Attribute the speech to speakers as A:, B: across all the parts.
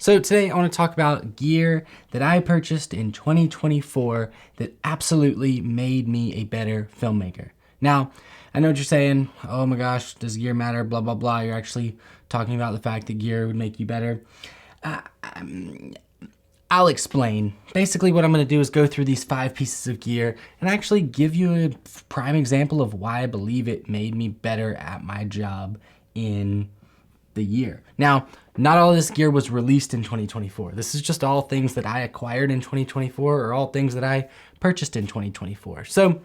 A: So today I want to talk about gear that I purchased in 2024 that absolutely made me a better filmmaker. Now, I know what you're saying, oh my gosh, does gear matter, blah, blah, blah. You're actually talking about the fact that gear would make you better. I'll explain. Basically what I'm going to do is go through these 5 pieces of gear and actually give you a prime example of why I believe it made me better at my job in the year. Now, not all of this gear was released in 2024. This is just all things that I acquired in 2024 or all things that I purchased in 2024. So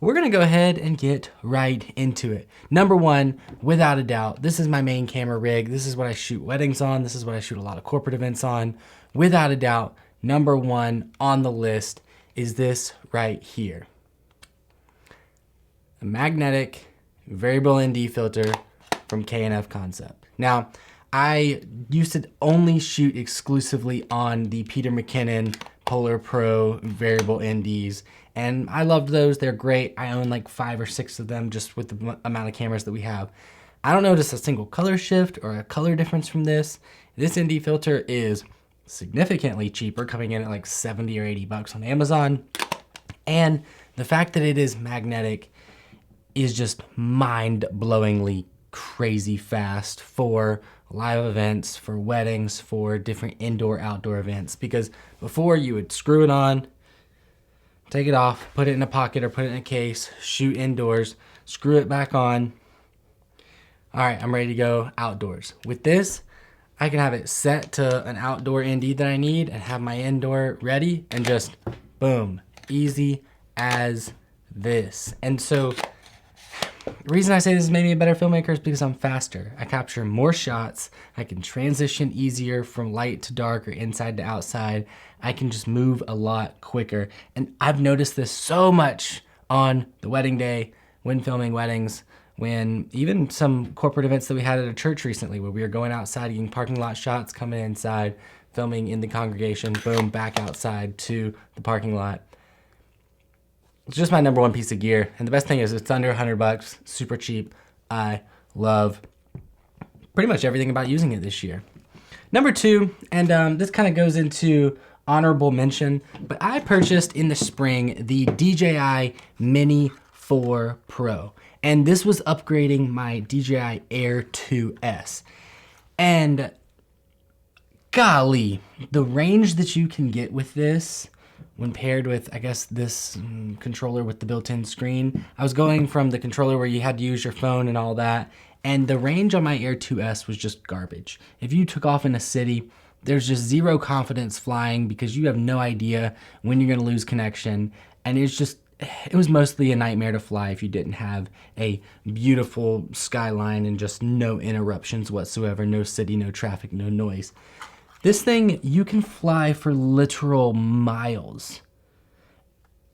A: we're gonna go ahead and get right into it. Number one, without a doubt, this is my main camera rig. This is what I shoot weddings on. This is what I shoot a lot of corporate events on. Without a doubt, number one on the list is this right here. A magnetic variable ND filter from K&F Concept. Now, I used to only shoot exclusively on the Peter McKinnon Polar Pro variable NDs, and I loved those. They're great. I own like 5 or 6 of them just with the amount of cameras that we have. I don't notice a single color shift or a color difference from this. This ND filter is significantly cheaper, coming in at like 70 or 80 bucks on Amazon. And the fact that it is magnetic is just mind-blowingly crazy fast for live events, for weddings, for different indoor-outdoor events. Because before you would screw it on, take it off, put it in a pocket or put it in a case, shoot indoors, screw it back on. All right, I'm ready to go outdoors. With this, I can have it set to an outdoor ND that I need and have my indoor ready and just boom, easy as this. And so the reason I say this has made me a better filmmaker is because I'm faster. I capture more shots. I can transition easier from light to dark or inside to outside. I can just move a lot quicker. And I've noticed this so much on the wedding day, when filming weddings, when even some corporate events that we had at a church recently where we were going outside, getting parking lot shots, coming inside, filming in the congregation, boom, back outside to the parking lot. It's just my number one piece of gear. And the best thing is it's under 100 bucks, super cheap. I love pretty much everything about using it this year. Number 2, and this kind of goes into honorable mention, but I purchased in the spring the DJI Mini 4 Pro. And this was upgrading my DJI Air 2S. And golly, the range that you can get with this when paired with, I guess, this controller with the built-in screen. I was going from the controller where you had to use your phone and all that, and the range on my Air 2S was just garbage. If you took off in a city, there's just zero confidence flying because you have no idea when you're gonna lose connection, and it was mostly a nightmare to fly if you didn't have a beautiful skyline and just no interruptions whatsoever, no city, no traffic, no noise. This thing, you can fly for literal miles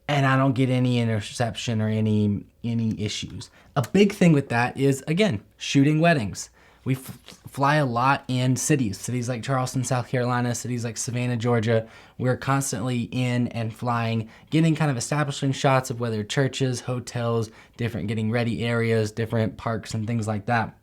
A: and I don't get any interception or any issues. A big thing with that is, again, shooting weddings. We fly a lot in cities like Charleston, South Carolina, cities like Savannah, Georgia. We're constantly in and flying, getting kind of establishing shots of whether churches, hotels, different getting ready areas, different parks and things like that.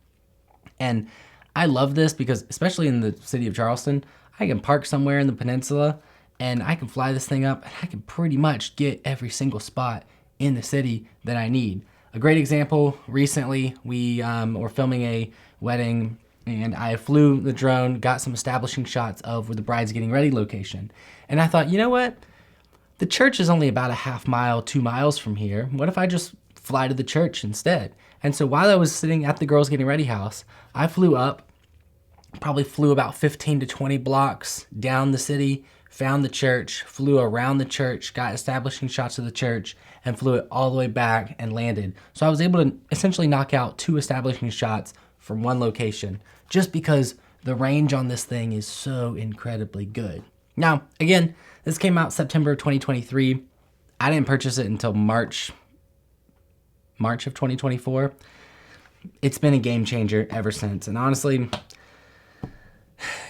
A: And I love this because, especially in the city of Charleston, I can park somewhere in the peninsula and I can fly this thing up and I can pretty much get every single spot in the city that I need. A great example, recently we were filming a wedding and I flew the drone, got some establishing shots of where the bride's getting ready location. And I thought, you know what? The church is only about a half mile, 2 miles from here. What if I just fly to the church instead? And so while I was sitting at the girls getting ready house, I flew up, probably flew about 15 to 20 blocks down the city, found the church, flew around the church, got establishing shots of the church, and flew it all the way back and landed. So I was able to essentially knock out 2 establishing shots from one location just because the range on this thing is so incredibly good. Now, again, this came out September of 2023. I didn't purchase it until March of 2024. It's been a game changer ever since. And honestly,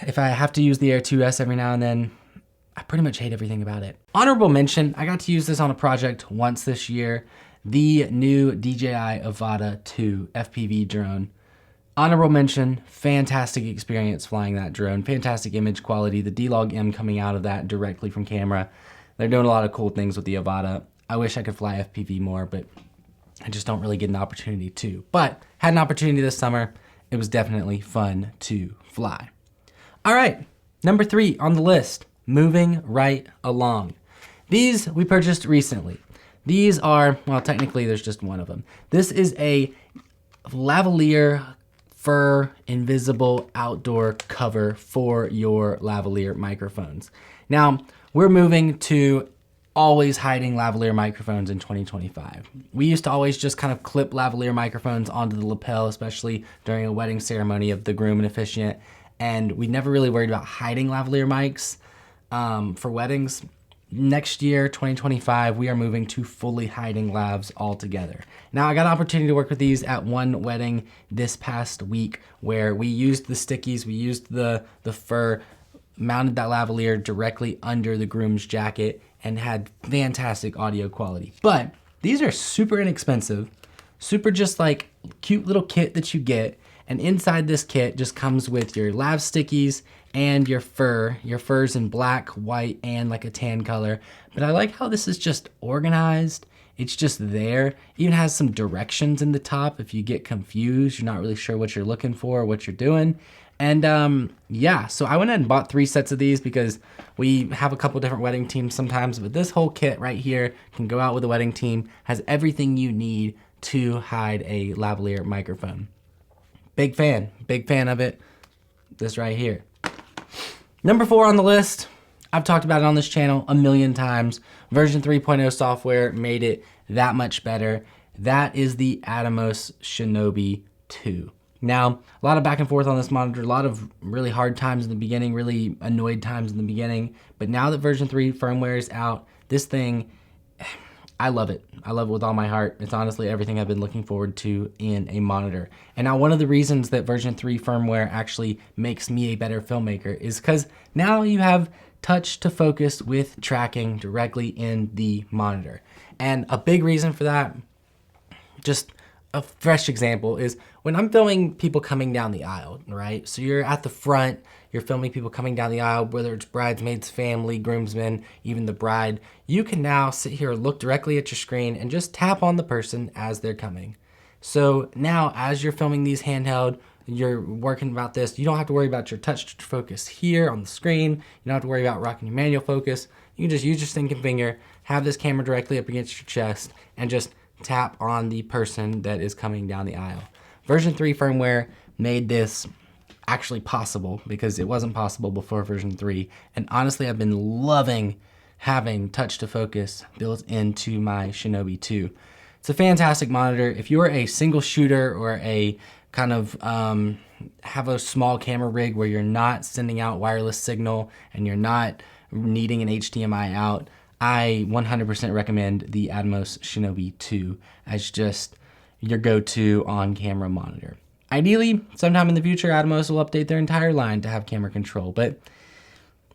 A: if I have to use the Air 2S every now and then, I pretty much hate everything about it. Honorable mention, I got to use this on a project once this year, the new DJI Avata 2 FPV drone. Honorable mention, fantastic experience flying that drone, fantastic image quality, the D-Log M coming out of that directly from camera. They're doing a lot of cool things with the Avata. I wish I could fly FPV more, but I just don't really get an opportunity to. But had an opportunity this summer. It was definitely fun to fly. All right, number 3 on the list, moving right along. These we purchased recently. These are, well, technically there's just one of them. This is a Lavalier fur invisible outdoor cover for your lavalier microphones. Now, we're moving to always hiding lavalier microphones in 2025. We used to always just kind of clip lavalier microphones onto the lapel, especially during a wedding ceremony of the groom and officiant, and we never really worried about hiding lavalier mics for weddings. Next year, 2025, we are moving to fully hiding lavs altogether. Now, I got an opportunity to work with these at one wedding this past week where we used the stickies, we used the fur, mounted that lavalier directly under the groom's jacket, and had fantastic audio quality. But these are super inexpensive, super just like cute little kit that you get. And inside this kit just comes with your lav stickies and your fur. Your fur's in black, white, and like a tan color. But I like how this is just organized. It's just there. Even has some directions in the top. If you get confused, you're not really sure what you're looking for or what you're doing. And yeah, so I went ahead and bought 3 sets of these because we have a couple different wedding teams sometimes, but this whole kit right here can go out with a wedding team, has everything you need to hide a lavalier microphone. Big fan of it. This right here. Number 4 on the list, I've talked about it on this channel a million times. Version 3.0 software made it that much better. That is the Atmos Shinobi 2. Now, a lot of back and forth on this monitor, a lot of really hard times in the beginning, really annoyed times in the beginning. But now that version 3 firmware is out, this thing, I love it. I love it with all my heart. It's honestly everything I've been looking forward to in a monitor. And now one of the reasons that version 3 firmware actually makes me a better filmmaker is because now you have touch to focus with tracking directly in the monitor. And a big reason for that, just a fresh example, is when I'm filming people coming down the aisle, right? So you're at the front, you're filming people coming down the aisle, whether it's bridesmaids, family, groomsmen, even the bride. You can now sit here, look directly at your screen, and just tap on the person as they're coming. So now, as you're filming these handheld, you're working about this, you don't have to worry about your touch focus here on the screen. You don't have to worry about rocking your manual focus. You can just use your stinking finger, have this camera directly up against your chest, and just tap on the person that is coming down the aisle. Version 3 firmware made this actually possible because it wasn't possible before version 3. And honestly, I've been loving having touch to focus built into my Shinobi 2. It's a fantastic monitor. If you're a single shooter or a kind of have a small camera rig where you're not sending out wireless signal and you're not needing an HDMI out, I 100% recommend the Atmos Shinobi 2 as just your go-to on-camera monitor. Ideally, sometime in the future, Atmos will update their entire line to have camera control, but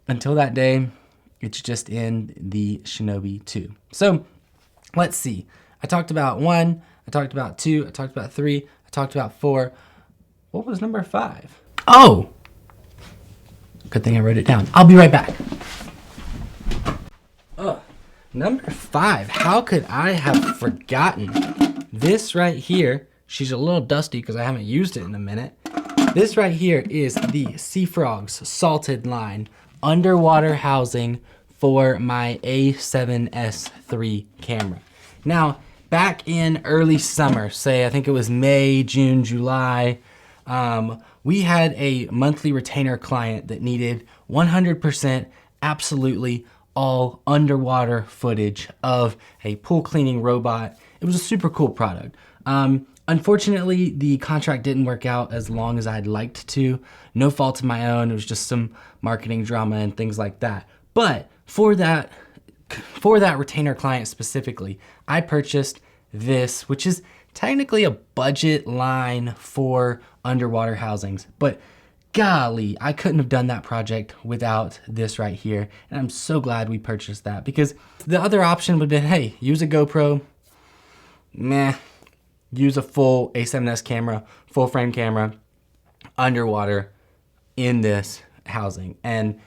A: until that day, it's just in the Shinobi 2. So, let's see. I talked about 1, I talked about 2, I talked about 3, I talked about 4. What was number 5? Oh! Good thing I wrote it down. I'll be right back. Number 5, how could I have forgotten? This right here, she's a little dusty because I haven't used it in a minute. This right here is the Sea Frogs Salted Line underwater housing for my A7S III camera. Now, back in early summer, say I think it was May, June, July, we had a monthly retainer client that needed 100% absolutely all underwater footage of a pool cleaning robot. It was a super cool product. Unfortunately, the contract didn't work out as long as I'd liked to. No fault of my own. It was just some marketing drama and things like that. But for that retainer client specifically, I purchased this, which is technically a budget line for underwater housings. But golly, I couldn't have done that project without this right here. And I'm so glad we purchased that because the other option would have been, hey, use a GoPro. Meh. Use a full A7S camera, full frame camera. underwater in this housing. And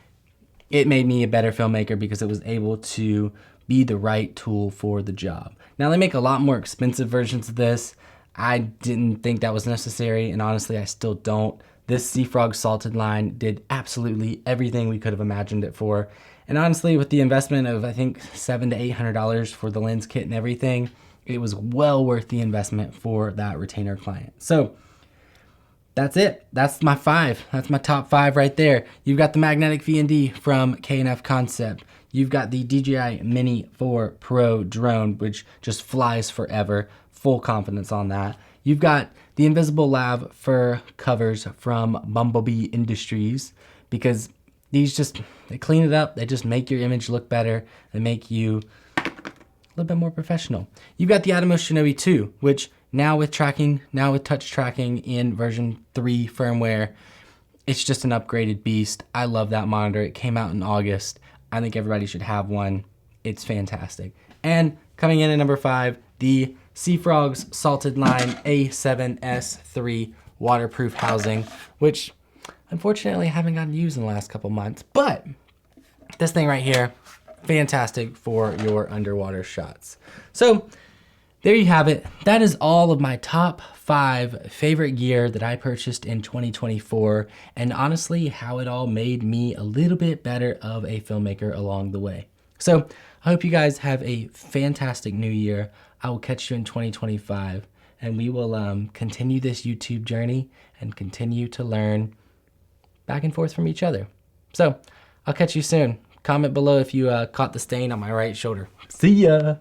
A: it made me a better filmmaker because it was able to be the right tool for the job. Now they make a lot more expensive versions of this. I didn't think that was necessary, and honestly, I still don't. This Sea Frog salted line did absolutely everything we could have imagined it for. And honestly, with the investment of I think $700 to $800 for the lens kit and everything, it was well worth the investment for that retainer client. So that's it. That's my 5. That's my top 5 right there. You've got the magnetic V&D from K&F Concept. You've got the DJI Mini 4 Pro drone, which just flies forever. Full confidence on that. You've got the Invisible Lav fur covers from Bumblebee Industries, because these just, they clean it up. They just make your image look better. They make you a little bit more professional. You've got the Atmos Shinobi 2, which now with tracking, now with touch tracking in version 3 firmware, it's just an upgraded beast. I love that monitor. It came out in August. I think everybody should have one. It's fantastic. And coming in at number 5, the Sea Frog's Salted Line A7S3 waterproof housing, which unfortunately I haven't gotten to use in the last couple months. But this thing right here, fantastic for your underwater shots. So there you have it. That is all of my top 5 favorite gear that I purchased in 2024, and honestly how it all made me a little bit better of a filmmaker along the way. So I hope you guys have a fantastic new year. I will catch you in 2025, and we will continue this YouTube journey and continue to learn back and forth from each other. So I'll catch you soon. Comment below if you caught the stain on my right shoulder. See ya!